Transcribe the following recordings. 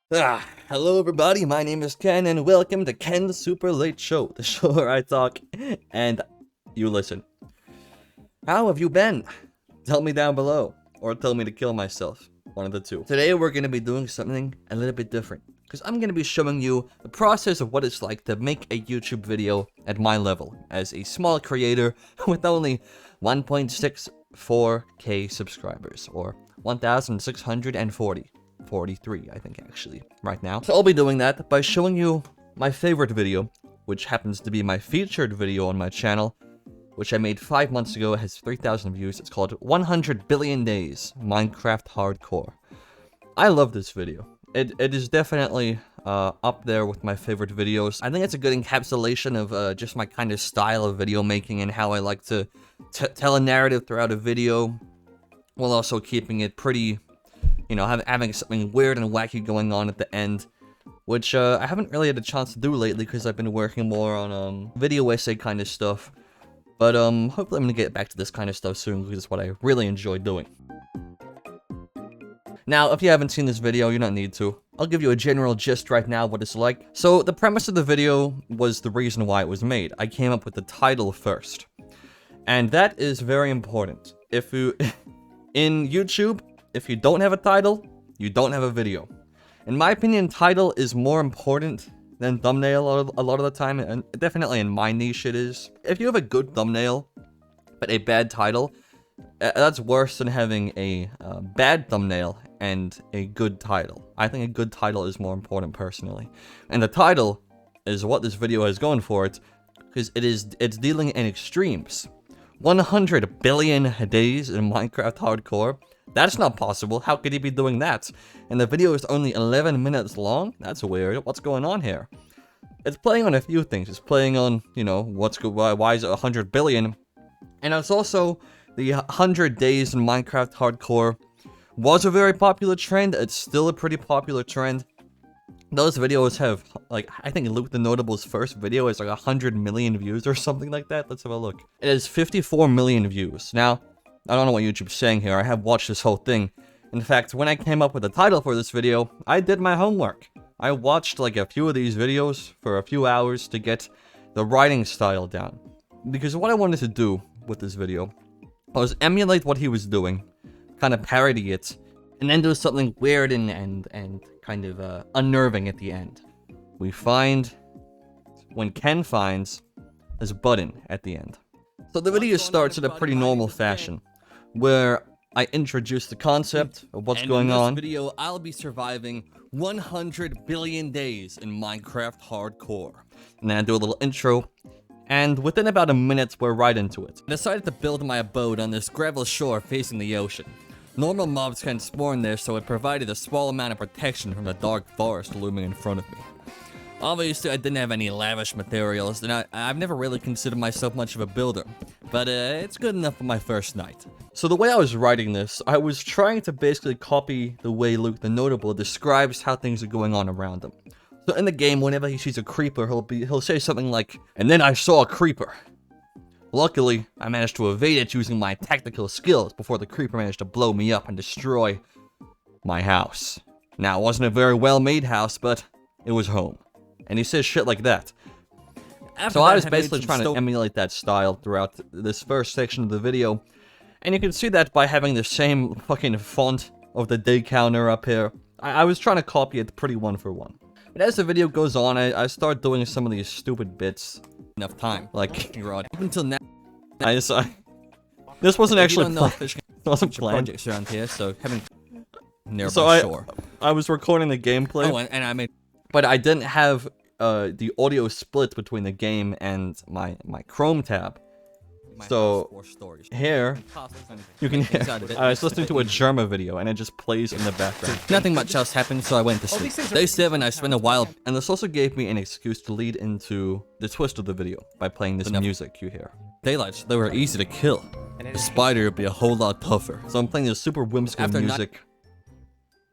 Hello everybody, my name is Ken and welcome to Ken's Super Late Show, the show where I talk and you listen. How have you been? Tell me down below, or tell me to kill myself, one of the two. Today we're going to be doing something a little bit different, because I'm going to be showing you the process of what it's like to make a YouTube video at my level, as a small creator with only 1.64k subscribers, or 1,640. 43, I think, actually, right now. So I'll be doing that by showing you my favorite video, which happens to be my featured video on my channel, which I made 5 months ago. It has 3,000 views. It's called 100 Billion Days Minecraft Hardcore. I love this video. It is definitely up there with my favorite videos. I think it's a good encapsulation of just my kind of style of video making and how I like to tell a narrative throughout a video, while also keeping it pretty, you know, having something weird and wacky going on at the end, which I haven't really had a chance to do lately because I've been working more on video essay kind of stuff. But hopefully I'm gonna get back to this kind of stuff soon because it's what I really enjoy doing. Now, if you haven't seen this video, you don't need to. I'll give you a general gist right now of what it's like. So the premise of the video was the reason why it was made. I came up with the title first, and that is very important. If you in YouTube, if you don't have a title, you don't have a video. In my opinion, title is more important than thumbnail a lot of the time, and definitely in my niche it is. If you have a good thumbnail, but a bad title, that's worse than having a bad thumbnail and a good title. I think a good title is more important personally. And the title is what this video has going for it, because it's dealing in extremes. 100 billion days in Minecraft Hardcore. That's not possible. How could he be doing that? And the video is only 11 minutes long? That's weird. What's going on here? It's playing on a few things. It's playing on, you know, why is it 100 billion? And it's also the 100 days in Minecraft Hardcore was a very popular trend. It's still a pretty popular trend. Those videos have, like, I think Luke the Notable's first video is like 100 million views or something like that. Let's have a look. It has 54 million views. Now, I don't know what YouTube's saying here. I have watched this whole thing. In fact, when I came up with the title for this video, I did my homework. I watched like a few of these videos for a few hours to get the writing style down. Because what I wanted to do with this video was emulate what he was doing, kind of parody it, and then do something weird and kind of unnerving at the end. We find, when Ken finds, this button at the end. So the video starts in a pretty normal fashion, where I introduce the concept of what's going on. In this video, I'll be surviving 100 billion days in Minecraft Hardcore. And then I do a little intro, and within about a minute, we're right into it. I decided to build my abode on this gravel shore facing the ocean. Normal mobs can't spawn there, so it provided a small amount of protection from the dark forest looming in front of me. Obviously, I didn't have any lavish materials, and I've never really considered myself much of a builder, but it's good enough for my first night. So the way I was writing this, I was trying to basically copy the way Luke the Notable describes how things are going on around him. So in the game, whenever he sees a creeper, he'll say something like, "And then I saw a creeper." Luckily, I managed to evade it using my tactical skills before the creeper managed to blow me up and destroy my house. Now, it wasn't a very well-made house, but it was home. And he says shit like that. So I was basically trying to emulate that style throughout this first section of the video. And you can see that by having the same fucking font of the day counter up here. I was trying to copy it pretty one for one. But as the video goes on, I start doing some of these stupid bits. Enough time. Like, up until now, this wasn't actually planned. It wasn't planned. Projects around here, so having nearby shore. I was recording the gameplay. Oh, and I made... But I didn't have the audio split between the game and my Chrome tab. So here, you can hear, I was listening to a Germa video and it just plays in the background. Nothing much else happened, so I went to sleep. Day 7, I spent a while, and this also gave me an excuse to lead into the twist of the video by playing this music you hear. Daylights, they were easy to kill. The spider would be a whole lot tougher. So I'm playing this super whimsical music.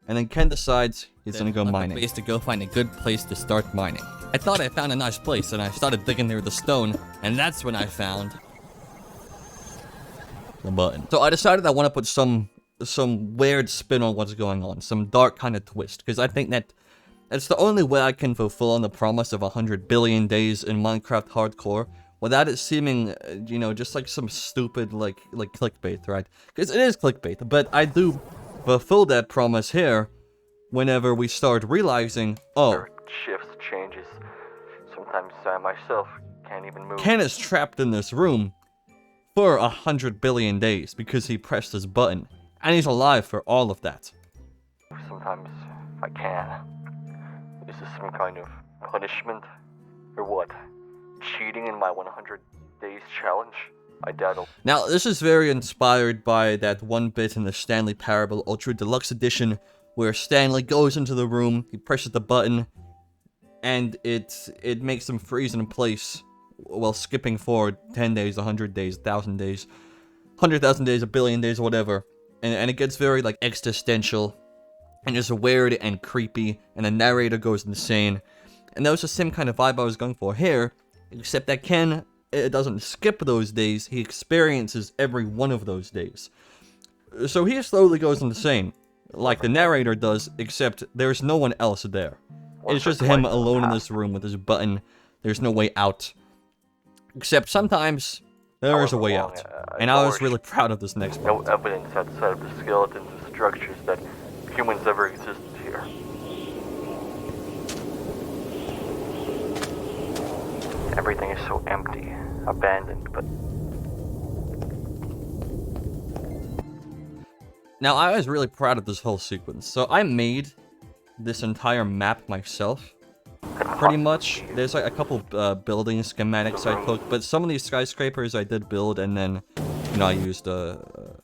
And then Ken decides he's gonna go mining. Is to go find a good place to start mining. I thought I found a nice place, and I started digging near the stone, and that's when I found the button. So I decided I want to put some weird spin on what's going on, some dark kind of twist, because I think that It's the only way I can fulfill on the promise of 100 billion days in Minecraft Hardcore without it seeming, you know, just like some stupid, like clickbait, right? Because it is clickbait, but I do fulfill that promise here whenever we start realizing, oh, shifts, changes. Sometimes I myself can't even move. Ken is trapped in this room for 100 billion days because he pressed his button, and he's alive for all of that. Sometimes I can. Is this some kind of punishment? Or what? Cheating in my 100 days challenge? I doubt it. Now, this is very inspired by that one bit in the Stanley Parable Ultra Deluxe Edition where Stanley goes into the room, he presses the button, and it makes him freeze in place while skipping forward 10 days, 100 days, 1,000 days, 100,000 days, a billion days, whatever. And it gets very, like, existential, and it's weird and creepy, and the narrator goes insane. And that was the same kind of vibe I was going for here, except that Ken, it doesn't skip those days, he experiences every one of those days. So he slowly goes insane, like the narrator does, except there's no one else there. It's just him alone in this room with his button. There's no way out. Except sometimes there is a way out. And I was really proud of this next No part. evidence outside of the skeletons and structures that humans ever existed here. Everything is so empty, abandoned, but Now, I was really proud of this whole sequence. So I made this entire map myself, pretty much. There's like a couple building schematics I took, but some of these skyscrapers I did build, and then, you know, I used a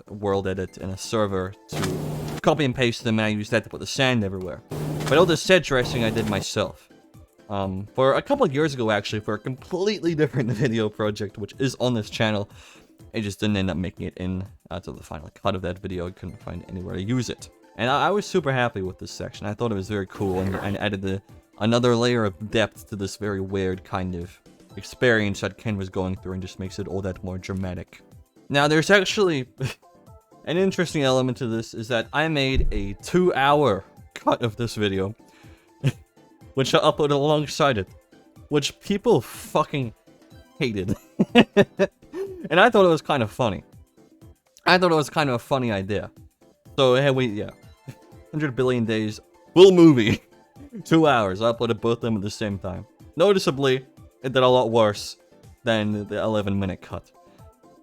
world edit and a server to copy and paste them, and I used that to put the sand everywhere. But all the set dressing I did myself. For a couple of years ago, actually, for a completely different video project, which is on this channel. I just didn't end up making it in to the final cut of that video. I couldn't find anywhere to use it. And I was super happy with this section. I thought it was very cool and added another layer of depth to this very weird kind of experience that Ken was going through and just makes it all that more dramatic. Now, there's actually an interesting element to this is that I made a 2-hour cut of this video, which I uploaded alongside it, which people fucking hated. And I thought it was kind of funny. I thought it was kind of a funny idea. So, hey, 100 billion days, full movie. 2 hours. I uploaded both of them at the same time. Noticeably, it did a lot worse than the 11-minute cut.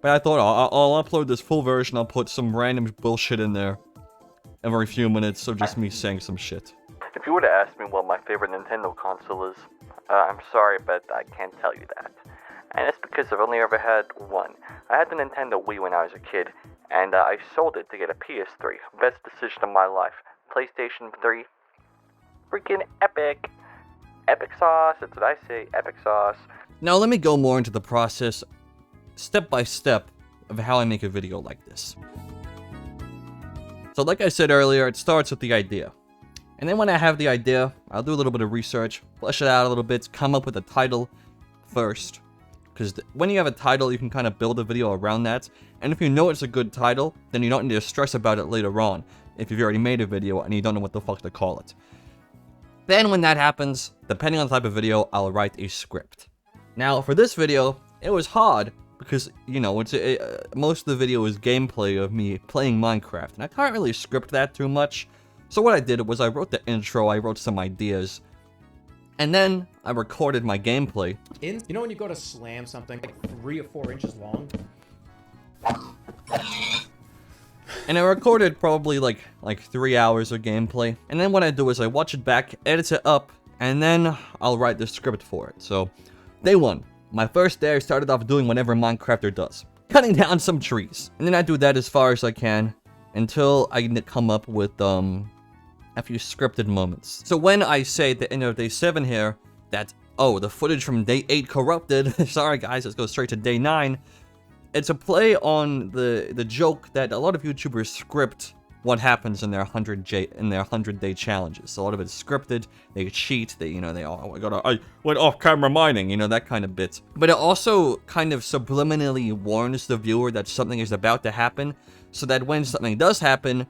But I thought, I'll upload this full version, I'll put some random bullshit in there every few minutes, so just me saying some shit. if you were to ask me what my favorite Nintendo console is, I'm sorry, but I can't tell you that. And it's because I've only ever had one. I had the Nintendo Wii when I was a kid, and I sold it to get a PS3. Best decision of my life. PlayStation 3. Freaking epic. Epic sauce, that's what I say, epic sauce. Now let me go more into the process, step by step, of how I make a video like this. So like I said earlier, it starts with the idea. And then when I have the idea, I'll do a little bit of research, flesh it out a little bit, come up with a title first. Because when you have a title, you can kind of build a video around that. And if you know it's a good title, then you don't need to stress about it later on, if you've already made a video and you don't know what the fuck to call it. Then when that happens, depending on the type of video, I'll write a script. Now, for this video, it was hard because, you know, most of the video is gameplay of me playing Minecraft, and I can't really script that too much. So what I did was I wrote the intro, I wrote some ideas, and then I recorded my gameplay. You know when you go to slam something like 3 or 4 inches long? And I recorded probably like 3 hours of gameplay. And then what I do is I watch it back, edit it up, and then I'll write the script for it. So, day 1. My first day I started off doing whatever Minecrafter does. Cutting down some trees. And then I do that as far as I can until I come up with a few scripted moments. So when I say at the end of day 7 here that, oh, the footage from day 8 corrupted, sorry guys, let's go straight to day 9. It's a play on the joke that a lot of YouTubers script what happens in their 100-day challenges. So a lot of it's scripted, they cheat, I went off camera mining, that kind of bit. But it also kind of subliminally warns the viewer that something is about to happen, so that when something does happen,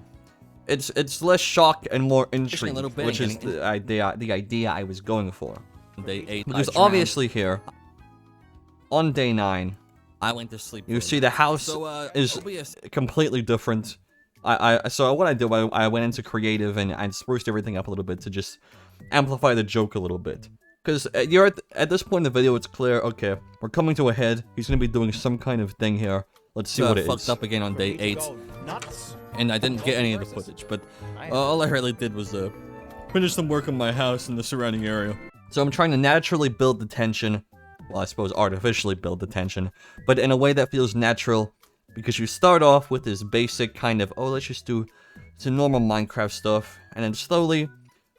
it's less shock and more intrigue, a little bit which is and- the idea I was going for. Day 8. Because obviously here, on day 9, I went to sleep. you see the house is it'll be a completely different. So what I did, I went into creative and I spruced everything up a little bit to just amplify the joke a little bit. Because you're at this point in the video, it's clear, okay, we're coming to a head. He's going to be doing some kind of thing here. Let's see what it fucked is. up again on day 8, Nuts. and I didn't get any of the footage. But all I really did was finish some work on my house and the surrounding area. So I'm trying to naturally build the tension. Well, I suppose artificially build the tension, but in a way that feels natural. Because you start off with this basic kind of, oh, let's just do some normal Minecraft stuff. And then slowly,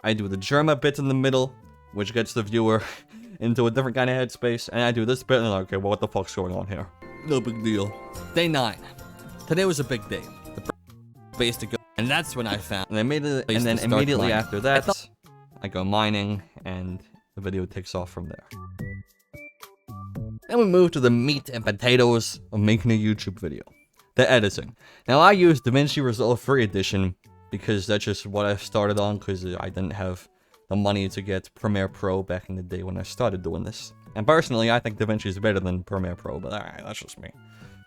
I do the Germa bit in the middle, which gets the viewer into a different kind of headspace. And I do this bit, and I'm like, okay, well, what the fuck's going on here? No big deal. Day 9. Today was a big day. The base to go, and that's when I found. And then to start immediately mining. after that, I go mining, and the video takes off from there. Then we move to the meat and potatoes of making a YouTube video. The editing. Now I use DaVinci Resolve Free Edition because that's just what I started on because I didn't have the money to get Premiere Pro back in the day when I started doing this. And personally, I think DaVinci is better than Premiere Pro, but alright, that's just me.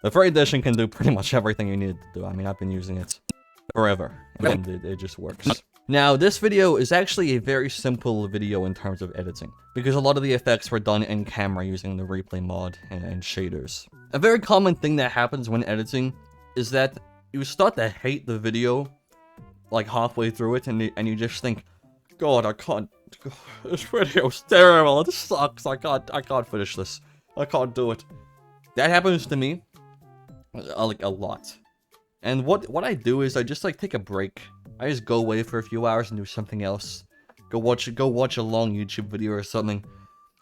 The Free Edition can do pretty much everything you need it to do. I mean, I've been using it forever, and it just works. Now, this video is actually a very simple video in terms of editing, because a lot of the effects were done in camera using the replay mod and shaders. A very common thing that happens when editing is that you start to hate the video, like halfway through it, and you just think, God, I can't, this video's terrible, this sucks, I can't finish this, I can't do it. That happens to me, like, a lot. And what I do is I just, like, take a break. I just go away for a few hours and do something else. Go watch a long YouTube video or something.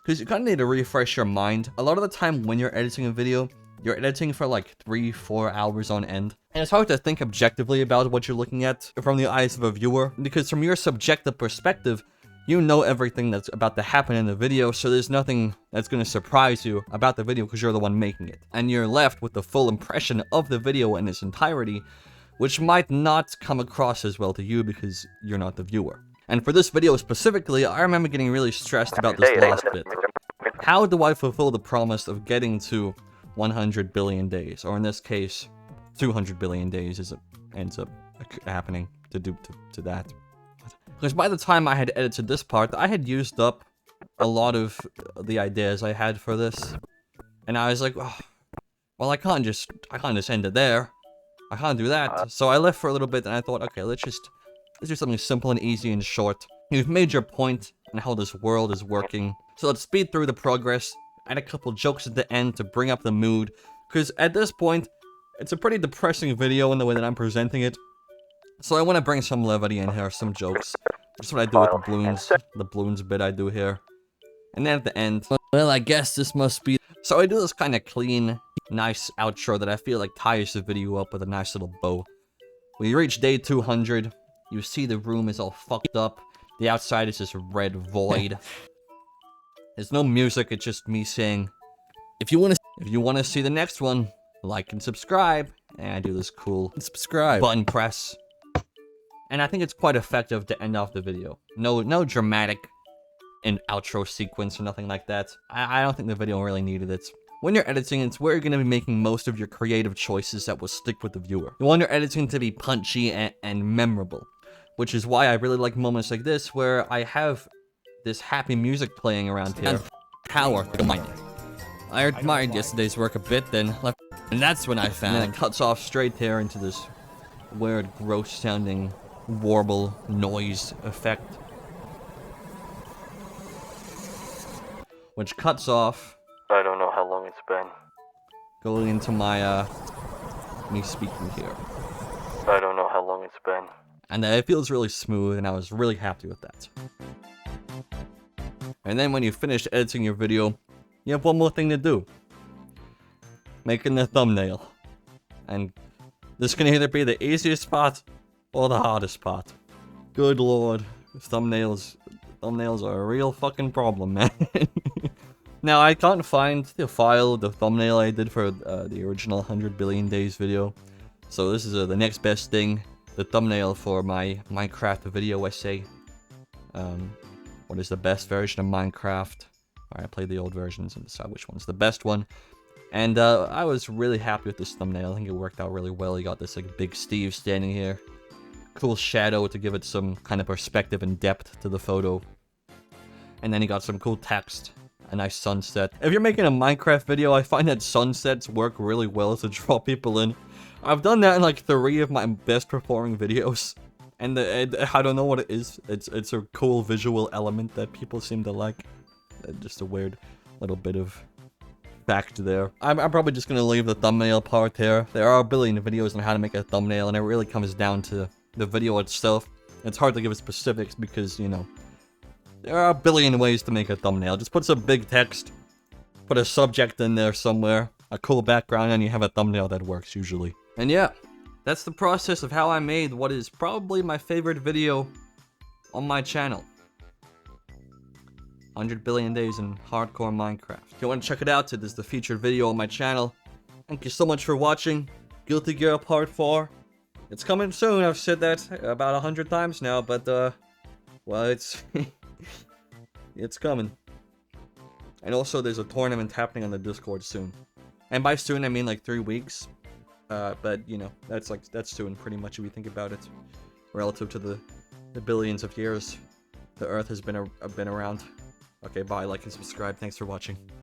Because you kind of need to refresh your mind. A lot of the time when you're editing a video, you're editing for like 3-4 hours on end. And it's hard to think objectively about what you're looking at from the eyes of a viewer. Because from your subjective perspective, you know everything that's about to happen in the video, so there's nothing that's going to surprise you about the video because you're the one making it. And you're left with the full impression of the video in its entirety, which might not come across as well to you because you're not the viewer. And for this video specifically, I remember getting really stressed about this last bit. How do I fulfill the promise of getting to 100 billion days? Or in this case, 200 billion days as it ends up happening to that. Because by the time I had edited this part, I had used up a lot of the ideas I had for this. And I was like, oh, well, I can't just end it there. I can't do that. So I left for a little bit and I thought, okay, let's do something simple and easy and short. You've made your point on how this world is working. So let's speed through the progress, add a couple jokes at the end to bring up the mood. Because at this point, it's a pretty depressing video in the way that I'm presenting it. So I want to bring some levity in here, some jokes. That's what I do with the balloons bit I do here. And then at the end, well, I guess this must be. So I do this kind of clean, nice outro that I feel like ties the video up with a nice little bow. When you reach day 200, you see the room is all fucked up. The outside is just a red void. There's no music, it's just me saying, if you want to see the next one, like and subscribe. And I do this cool Subscribe. button press. And I think it's quite effective to end off the video. No dramatic outro sequence or nothing like that. I don't think the video really needed it. When you're editing, it's where you're going to be making most of your creative choices that will stick with the viewer. You want your editing to be punchy and memorable. Which is why I really like moments like this, where I have this happy music playing around here. And power to mining. I admired yesterday's work a bit, then left, and that's when I And then found. it cuts off straight there into this weird, gross-sounding warble noise effect. Which cuts off, I don't know how long it's been. going into my, me speaking here. I don't know how long it's been. And it feels really smooth, and I was really happy with that. And then when you finish editing your video, you have one more thing to do. Making the thumbnail. And this can either be the easiest part, or the hardest part. Good lord, thumbnails are a real fucking problem, man. Now, I can't find the file, the thumbnail I did for the original 100 billion days video. So this is the next best thing. the thumbnail for my Minecraft video essay. What is the best version of Minecraft? Alright, I played the old versions and decide which one's the best one. And I was really happy with this thumbnail. I think it worked out really well. You got this like Big Steve standing here. Cool shadow to give it some kind of perspective and depth to the photo. And then you got some cool text. A nice sunset. If you're making a Minecraft video, I find that sunsets work really well to draw people in. I've done that in like 3 of my best performing videos. And I don't know what it is. It's a cool visual element that people seem to like. Just a weird little bit of fact there. I'm probably just gonna leave the thumbnail part there. There are a billion videos on how to make a thumbnail, and it really comes down to the video itself. It's hard to give specifics because, you know, there are a billion ways to make a thumbnail. Just put some big text, put a subject in there somewhere, a cool background, and you have a thumbnail that works usually. And yeah, that's the process of how I made what is probably my favorite video on my channel. 100 billion days in hardcore Minecraft. If you want to check it out, it is the featured video on my channel. Thank you so much for watching Guilty Gear Part 4. It's coming soon. I've said that about 100 times now, but well, it's it's coming. And also there's a tournament happening on the Discord soon. And by soon I mean like 3 weeks. But you know, that's soon pretty much if you think about it. Relative to the billions of years the Earth has been around. Okay, bye, like and subscribe. Thanks for watching.